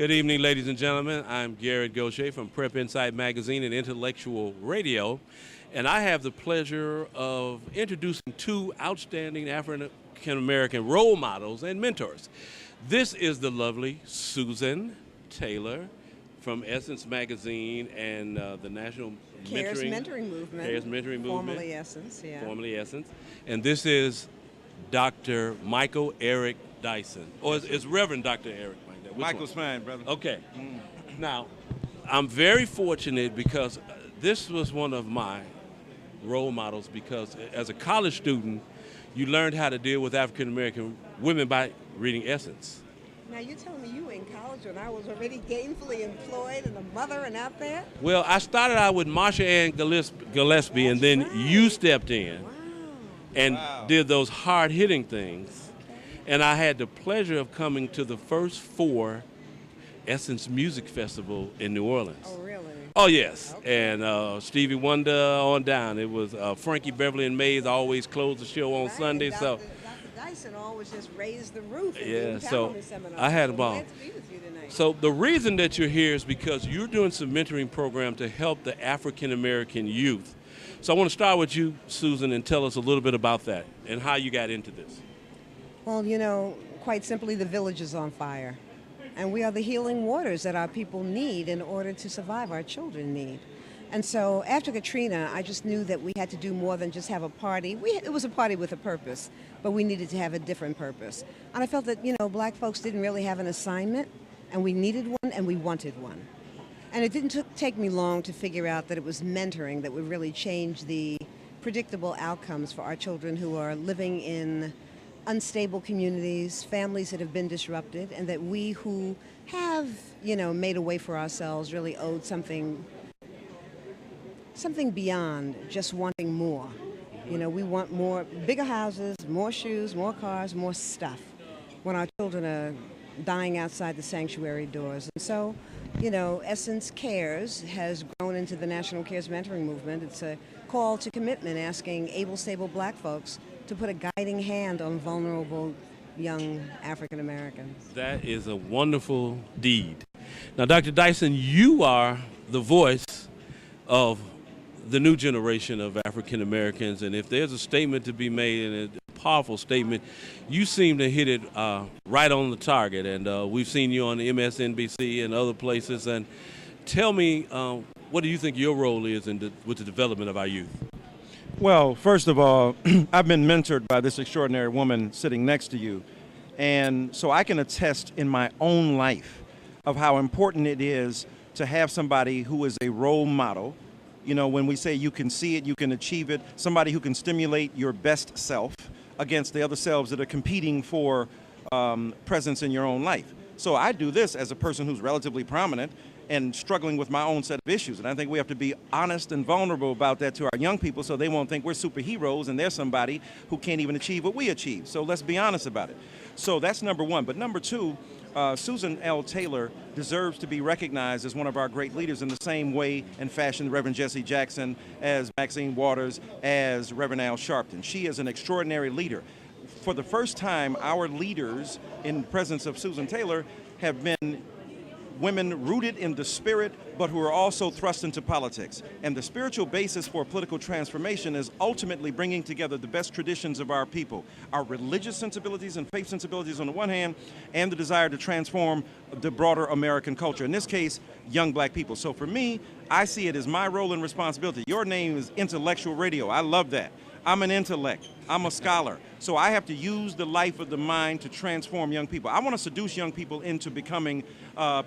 Good evening, ladies and gentlemen. I'm Garrett Gaucher from Prep Insight Magazine and Intellectual Radio, and I have the pleasure of introducing two outstanding African-American role models and mentors. This is the lovely Susan Taylor from Essence Magazine and the National Mentoring Movement. Cares Mentoring Movement. Formerly Essence, yeah. Formerly Essence. And this is Dr. Michael Eric Dyson. Or it's Reverend Dr. Eric. Michael's fine, brother. Okay. Now, I'm very fortunate because this was one of my role models because as a college student, you learned how to deal with African American women by reading Essence. Now, you're telling me you were in college when I was already gainfully employed and a mother and out there? Well, I started out with Marsha Ann Gillespie, and then you stepped in and did those hard-hitting things. And I had the pleasure of coming to the first 4 Essence Music Festival in New Orleans. Oh, really? Oh, yes. Okay. And Stevie Wonder on down. It was Frankie Beverly and Mays always closed the show on Sunday. And Dr. Dyson always just raised the roof. Yeah, so I had a ball. Glad to be with you tonight. So the reason that you're here is because you're doing some mentoring program to help the African American youth. So I want to start with you, Susan, and tell us a little bit about that and how you got into this. Well, quite simply, the village is on fire. And we are the healing waters that our people need in order to survive, our children need. And so after Katrina, I just knew that we had to do more than just have a party. It was a party with a purpose, but we needed to have a different purpose. And I felt that, black folks didn't really have an assignment, and we needed one, and we wanted one. And it didn't take me long to figure out that it was mentoring that would really change the predictable outcomes for our children who are living in unstable communities, families that have been disrupted, and that we who have, made a way for ourselves really owed something beyond just wanting more. We want more, bigger houses, more shoes, more cars, more stuff when our children are dying outside the sanctuary doors. And so, Essence Cares has grown into the National Cares Mentoring Movement. It's a call to commitment asking able, stable black folks to put a guiding hand on vulnerable young African Americans. That is a wonderful deed. Now, Dr. Dyson, you are the voice of the new generation of African Americans, and if there's a statement to be made, and a powerful statement, you seem to hit it right on the target, and we've seen you on MSNBC and other places. And tell me, what do you think your role is with the development of our youth? Well, first of all, I've been mentored by this extraordinary woman sitting next to you. And so I can attest in my own life of how important it is to have somebody who is a role model. When we say you can see it, you can achieve it, somebody who can stimulate your best self against the other selves that are competing for presence in your own life. So I do this as a person who's relatively prominent and struggling with my own set of issues. And I think we have to be honest and vulnerable about that to our young people so they won't think we're superheroes and they're somebody who can't even achieve what we achieve. So let's be honest about it. So that's number one. But number two, Susan L. Taylor deserves to be recognized as one of our great leaders in the same way and fashion Reverend Jesse Jackson, as Maxine Waters, as Reverend Al Sharpton. She is an extraordinary leader. For the first time, our leaders in the presence of Susan Taylor have been women rooted in the spirit, but who are also thrust into politics. And the spiritual basis for political transformation is ultimately bringing together the best traditions of our people, our religious sensibilities and faith sensibilities on the one hand, and the desire to transform the broader American culture, in this case, young black people. So for me, I see it as my role and responsibility. Your name is Intellectual Radio. I love that. I'm an intellect. I'm a scholar. So I have to use the life of the mind to transform young people. I want to seduce young people into becoming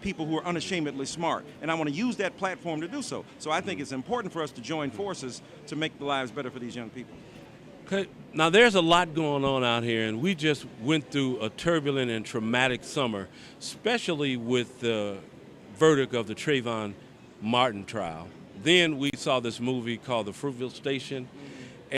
people who are unashamedly smart. And I want to use that platform to do so. So I think it's important for us to join forces to make the lives better for these young people. Okay. Now, there's a lot going on out here, and we just went through a turbulent and traumatic summer, especially with the verdict of the Trayvon Martin trial. Then we saw this movie called The Fruitville Station.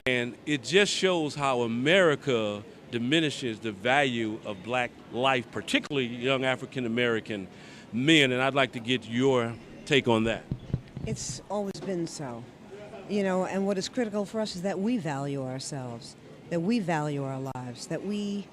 And it just shows how America diminishes the value of black life, particularly young African-American men. And I'd like to get your take on that. It's always been so. And what is critical for us is that we value ourselves, that we value our lives, that we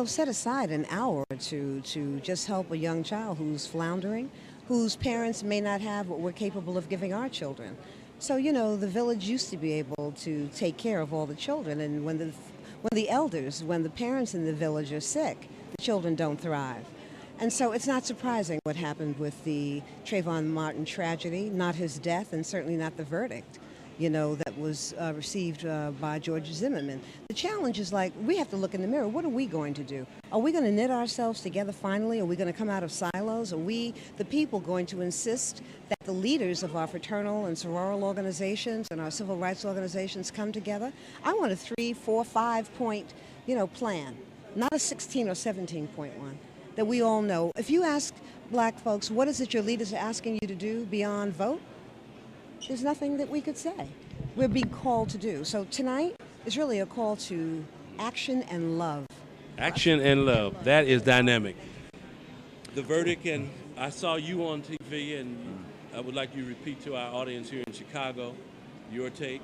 set aside an hour or two to just help a young child who's floundering, whose parents may not have what we're capable of giving our children. So, the village used to be able to take care of all the children, and when the parents in the village are sick, the children don't thrive. And so it's not surprising what happened with the Trayvon Martin tragedy, not his death, and certainly not the verdict, that was received by George Zimmerman. The challenge is we have to look in the mirror. What are we going to do? Are we going to knit ourselves together finally? Are we going to come out of silos? Are we, the people, going to insist that the leaders of our fraternal and sororal organizations and our civil rights organizations come together? I want a 3, 4, 5-point, plan, not a 16 or 17-point one that we all know. If you ask black folks, what is it your leaders are asking you to do beyond vote? There's nothing that we could say. We're being called to do. So tonight is really a call to action and love. Action and love. That is dynamic. The verdict, and I saw you on TV, and I would like you to repeat to our audience here in Chicago your take.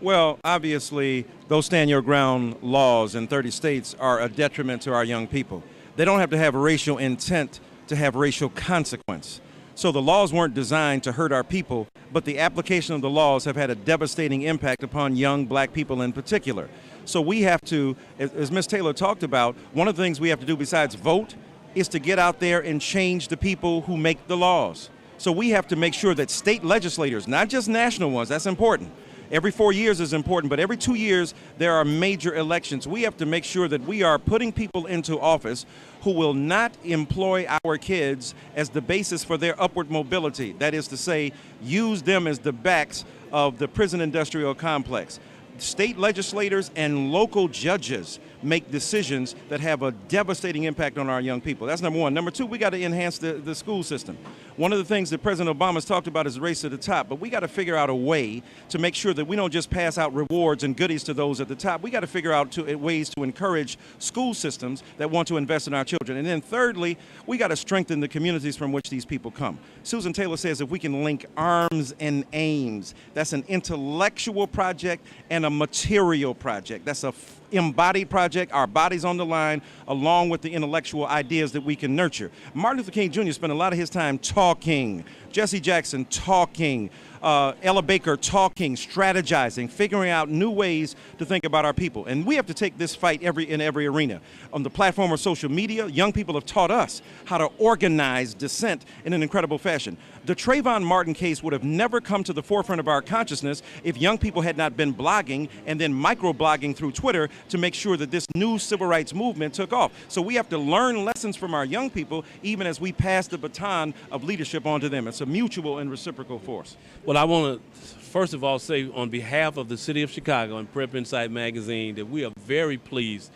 Well, obviously, those stand your ground laws in 30 states are a detriment to our young people. They don't have to have racial intent to have racial consequence. So the laws weren't designed to hurt our people, but the application of the laws have had a devastating impact upon young black people in particular. So we have to, as Ms. Taylor talked about, one of the things we have to do besides vote is to get out there and change the people who make the laws. So we have to make sure that state legislators, not just national ones, that's important. Every 4 years is important, but every 2 years there are major elections. We have to make sure that we are putting people into office who will not employ our kids as the basis for their upward mobility. That is to say, use them as the backs of the prison industrial complex. State legislators and local judges make decisions that have a devastating impact on our young people. That's number one. Number two, we got to enhance the school system. One of the things that President Obama's talked about is race to the top, but we got to figure out a way to make sure that we don't just pass out rewards and goodies to those at the top. We got to figure out ways to encourage school systems that want to invest in our children. And then thirdly, we got to strengthen the communities from which these people come. Susan Taylor says if we can link arms and aims, that's an intellectual project and a material project. That's a embodied project, our bodies on the line, along with the intellectual ideas that we can nurture. Martin Luther King Jr. spent a lot of his time talking, Jesse Jackson talking, Ella Baker talking, strategizing, figuring out new ways to think about our people. And we have to take this fight in every arena. On the platform of social media, young people have taught us how to organize dissent in an incredible fashion. The Trayvon Martin case would have never come to the forefront of our consciousness if young people had not been blogging and then microblogging through Twitter to make sure that this new civil rights movement took off. So we have to learn lessons from our young people even as we pass the baton of leadership onto them. It's a mutual and reciprocal force. Well, I want to first of all say on behalf of the City of Chicago and Prep Insight Magazine that we are very pleased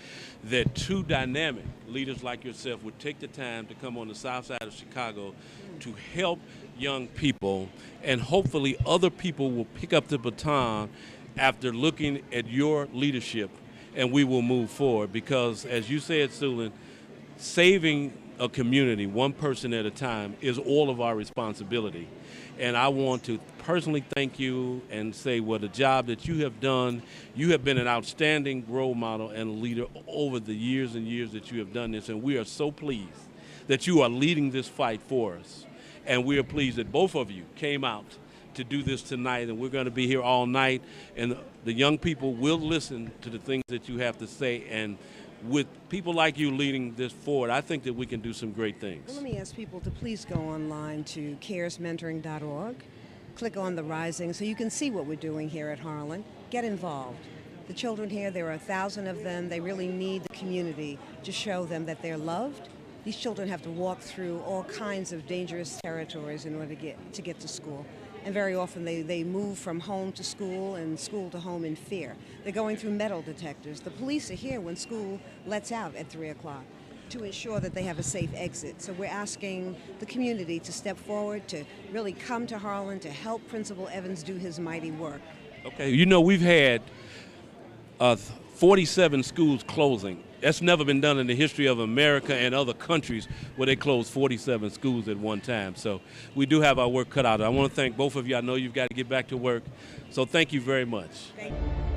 that two dynamic leaders like yourself would take the time to come on the south side of Chicago to help young people, and hopefully other people will pick up the baton after looking at your leadership, and we will move forward because, as you said, Susan, saving a community one person at a time is all of our responsibility. And I want to personally thank you and say what a job that you have done. You have been an outstanding role model and leader over the years and years that you have done this, and we are so pleased that you are leading this fight for us. And we are pleased that both of you came out to do this tonight, and we're going to be here all night, and the young people will listen to the things that you have to say, and with people like you leading this forward, I think that we can do some great things. Well, let me ask people to please go online to caresmentoring.org, click on the Rising so you can see what we're doing here at Harlan. Get involved. The children here, there are 1,000 of them. They really need the community to show them that they're loved. These children have to walk through all kinds of dangerous territories in order to get to school. And very often they move from home to school and school to home in fear. They're going through metal detectors. The police are here when school lets out at 3 o'clock to ensure that they have a safe exit. So we're asking the community to step forward, to really come to Harlan, to help Principal Evans do his mighty work. Okay, you know, we've had 47 schools closing. That's never been done in the history of America and other countries where they closed 47 schools at one time. So we do have our work cut out. I want to thank both of you. I know you've got to get back to work. So thank you very much. Thank you.